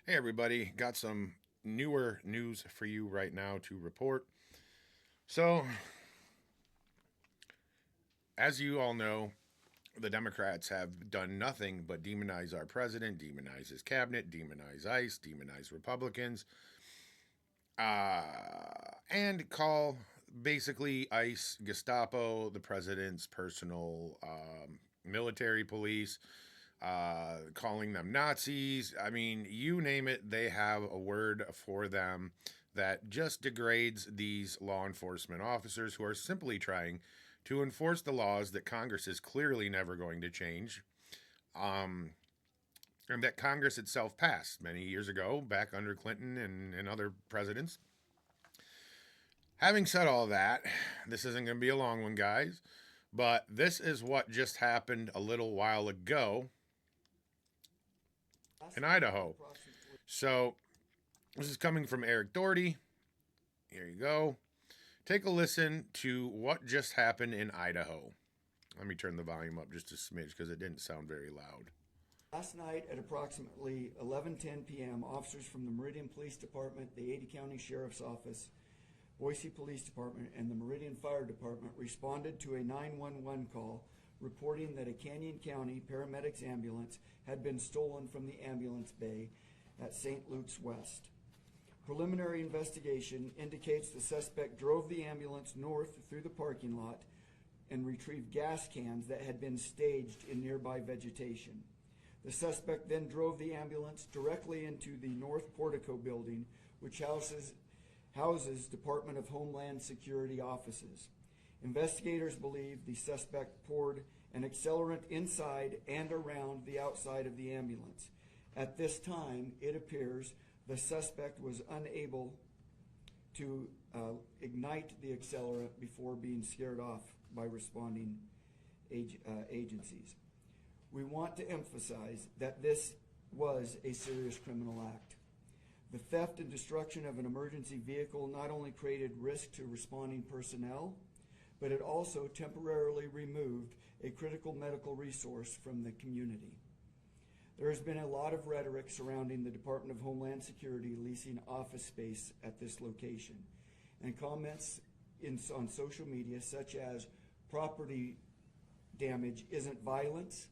Hey, everybody, got some newer news for you right now to report. So, as you all know, the Democrats have done nothing but demonize our president, demonize his cabinet, demonize ICE, demonize Republicans, and call basically ICE, Gestapo, the president's personal military police, calling them Nazis. I mean, you name it, they have a word for them that just degrades these law enforcement officers who are simply trying to enforce the laws that Congress is clearly never going to change, and that Congress itself passed many years ago, back under Clinton and other presidents. Having said all that, this isn't going to be a long one, guys, but this is what just happened a little while ago in Last night at Idaho. approximately So, this is coming from Eric Doherty. Here you go. Take a listen to what just happened in Idaho. Let me turn the volume up just a smidge because it didn't sound very loud. Last night at approximately 11:10 p.m., officers from the Meridian Police Department, the Ada County Sheriff's Office, Boise Police Department, and the Meridian Fire Department responded to a 911 call reporting that a Canyon County paramedics ambulance had been stolen from the ambulance bay at St. Luke's West. Preliminary investigation indicates the suspect drove the ambulance north through the parking lot and retrieved gas cans that had been staged in nearby vegetation. The suspect then drove the ambulance directly into the North Portico building, which houses Department of Homeland Security offices. Investigators believe the suspect poured an accelerant inside and around the outside of the ambulance. At this time, it appears the suspect was unable to ignite the accelerant before being scared off by responding agencies. We want to emphasize that this was a serious criminal act. The theft and destruction of an emergency vehicle not only created risk to responding personnel, but it also temporarily removed a critical medical resource from the community. There has been a lot of rhetoric surrounding the Department of Homeland Security leasing office space at this location, and comments on social media such as property damage isn't violence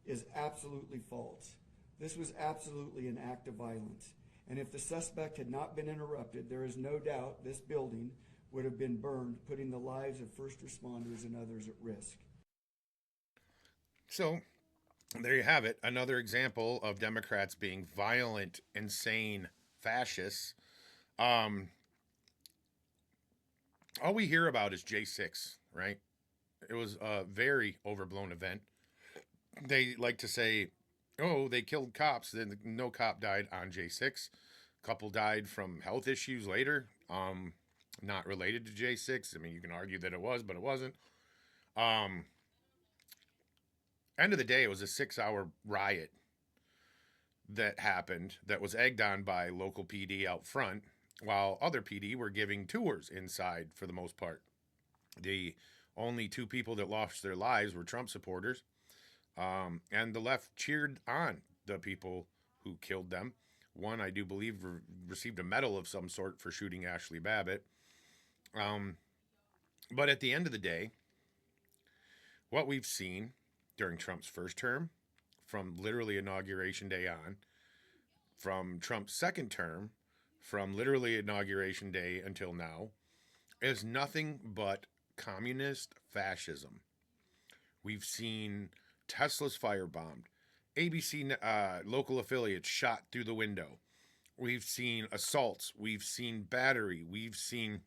is absolutely false. This was absolutely an act of violence. And if the suspect had not been interrupted, there is no doubt this building would have been burned, putting the lives of first responders and others at risk. So, there you have it. Another example of Democrats being violent, insane fascists. Um, all we hear about is J6, right? It was a very overblown event. They like to say, oh, they killed cops. Then no cop died on J6. Couple died from health issues later, not related to J6. I mean, you can argue that it was, but it wasn't. Um, End of the day, it was a 6 hour riot that happened that was egged on by local PD out front, while other PD were giving tours inside for the most part. The only two people that lost their lives were Trump supporters, and the left cheered on the people who killed them. One, I do believe, received a medal of some sort for shooting Ashley Babbitt. Um, but at the end of the day, what we've seen during Trump's first term, from literally Inauguration Day on, from Trump's second term, from literally Inauguration Day until now, is nothing but communist fascism. We've seen Tesla's firebombed, ABC local affiliates shot through the window. We've seen assaults. We've seen battery. We've seen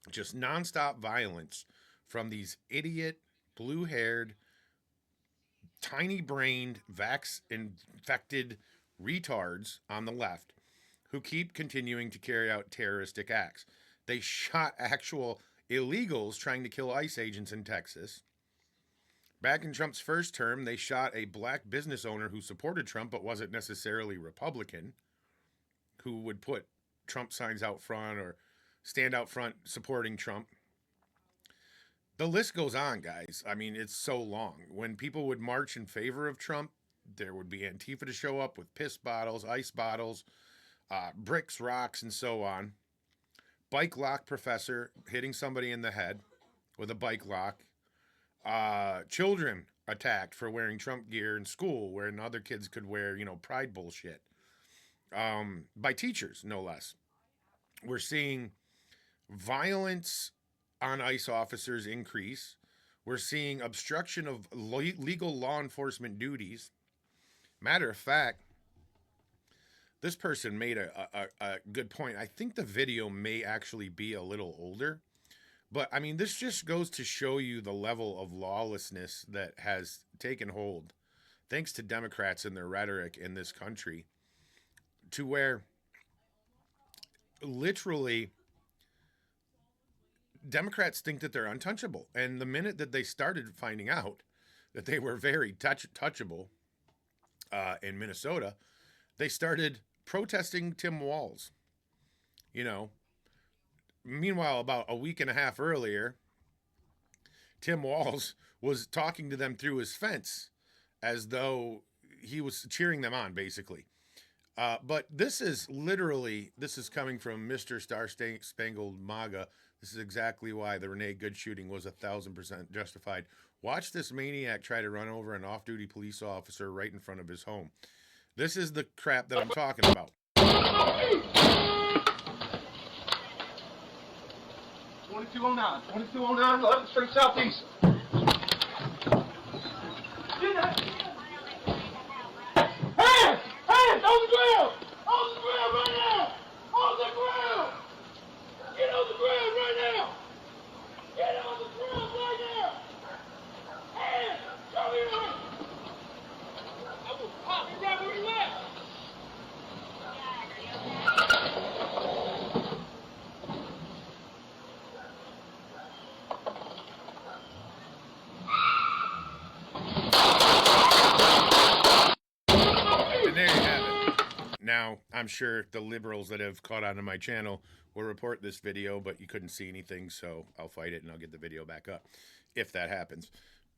just nonstop violence from these idiot, blue haired, tiny brained, vax infected retards on the left who keep continuing to carry out terroristic acts. They shot actual illegals trying to kill ICE agents in Texas. Back in Trump's first term, they shot a black business owner who supported Trump but wasn't necessarily Republican, who would put Trump signs out front or stand out front supporting Trump. The list goes on, guys. I mean, it's so long. When people would march in favor of Trump, there would be Antifa to show up with piss bottles, ice bottles, bricks, rocks, and so on. Bike lock professor hitting somebody in the head with a bike lock. Children attacked for wearing Trump gear in school, where other kids could wear, pride bullshit. By teachers, no less. We're seeing violence on ICE officers increase. We're seeing obstruction of legal law enforcement duties. Matter of fact, this person made a good point. I think the video may actually be a little older, but I mean, this just goes to show you the level of lawlessness that has taken hold, thanks to Democrats and their rhetoric in this country, to where literally Democrats think that they're untouchable. And the minute that they started finding out that they were very touchable in Minnesota, they started protesting Tim Walz. Meanwhile, about a week and a half earlier, Tim Walz was talking to them through his fence as though he was cheering them on, basically. But this is coming from Mr. Star Spangled MAGA. This is exactly why the Renee Good shooting was 1,000% justified. Watch this maniac try to run over an off-duty police officer right in front of his home. This is the crap that I'm talking about. 2209, 2209, 11th Street Southeast. Hands! Hands! On the ground! On the ground right now! On the ground! Get on the ground right now! Get on the ground right now! Hands! Show me your hands! I will pop you right where you at! And there you have it. Now, I'm sure the liberals that have caught on to my channel will report this video, but you couldn't see anything, so I'll fight it and I'll get the video back up if that happens.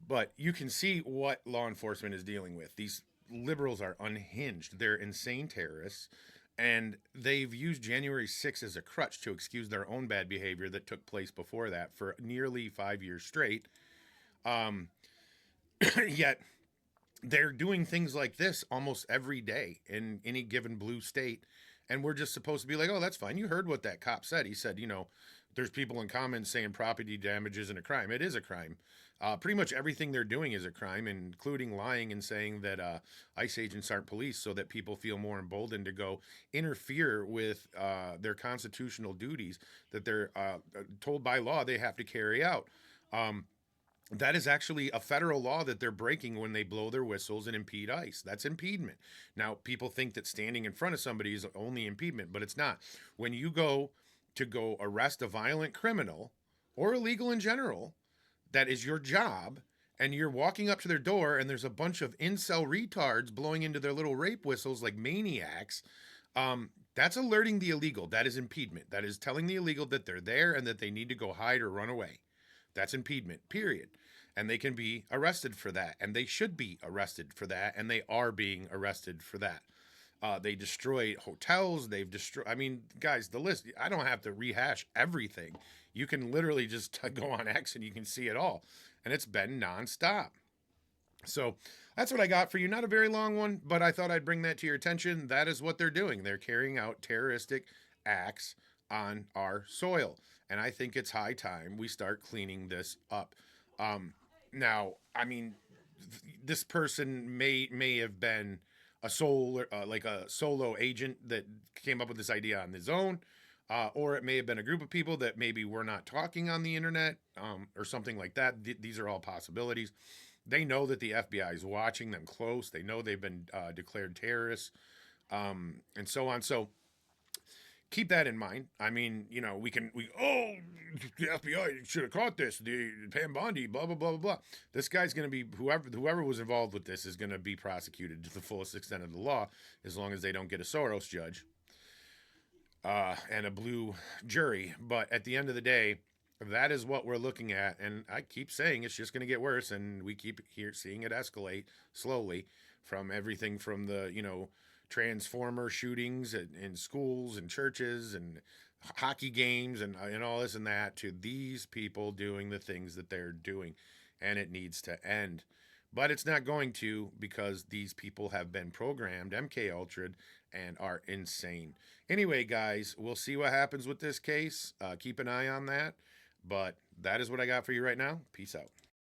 But you can see what law enforcement is dealing with. These liberals are unhinged. They're insane terrorists, and they've used January 6th as a crutch to excuse their own bad behavior that took place before that for nearly 5 years straight. Yet they're doing things like this almost every day in any given blue state. And we're just supposed to be like, oh, that's fine. You heard what that cop said. He said, there's people in comments saying property damage isn't a crime. It is a crime. Pretty much everything they're doing is a crime, including lying and saying that ICE agents aren't police, so that people feel more emboldened to go interfere with their constitutional duties that they're told by law they have to carry out. That is actually a federal law that they're breaking when they blow their whistles and impede ICE. That's impediment. Now, people think that standing in front of somebody is only impediment, but it's not. When you go to arrest a violent criminal or illegal in general, that is your job, and you're walking up to their door and there's a bunch of incel retards blowing into their little rape whistles like maniacs, that's alerting the illegal. That is impediment. That is telling the illegal that they're there and that they need to go hide or run away. That's impediment, period. And they can be arrested for that. And they should be arrested for that. And they are being arrested for that. They destroyed hotels. They've destroyed, guys, the list, I don't have to rehash everything. You can literally just go on X and you can see it all. And it's been nonstop. So that's what I got for you. Not a very long one, but I thought I'd bring that to your attention. That is what they're doing. They're carrying out terroristic acts on our soil. And I think it's high time we start cleaning this up. Now, this person may have been a solo agent that came up with this idea on his own, or it may have been a group of people that maybe were not talking on the internet, or something like that. These are all possibilities. They know that the FBI is watching them close. They know they've been declared terrorists, and so on. So keep that in mind. The FBI should have caught this. The Pam Bondi, blah, blah, blah, blah, blah. This guy's going to be, whoever was involved with this is going to be prosecuted to the fullest extent of the law, as long as they don't get a Soros judge and a blue jury. But at the end of the day, that is what we're looking at. And I keep saying it's just going to get worse. And we keep seeing it escalate slowly from everything from the, transformer shootings in schools and churches and hockey games and all this and that to these people doing the things that they're doing. And it needs to end. But it's not going to, because these people have been programmed MK Ultra and are insane. Anyway, guys, we'll see what happens with this case. Keep an eye on that. But that is what I got for you right now. Peace out.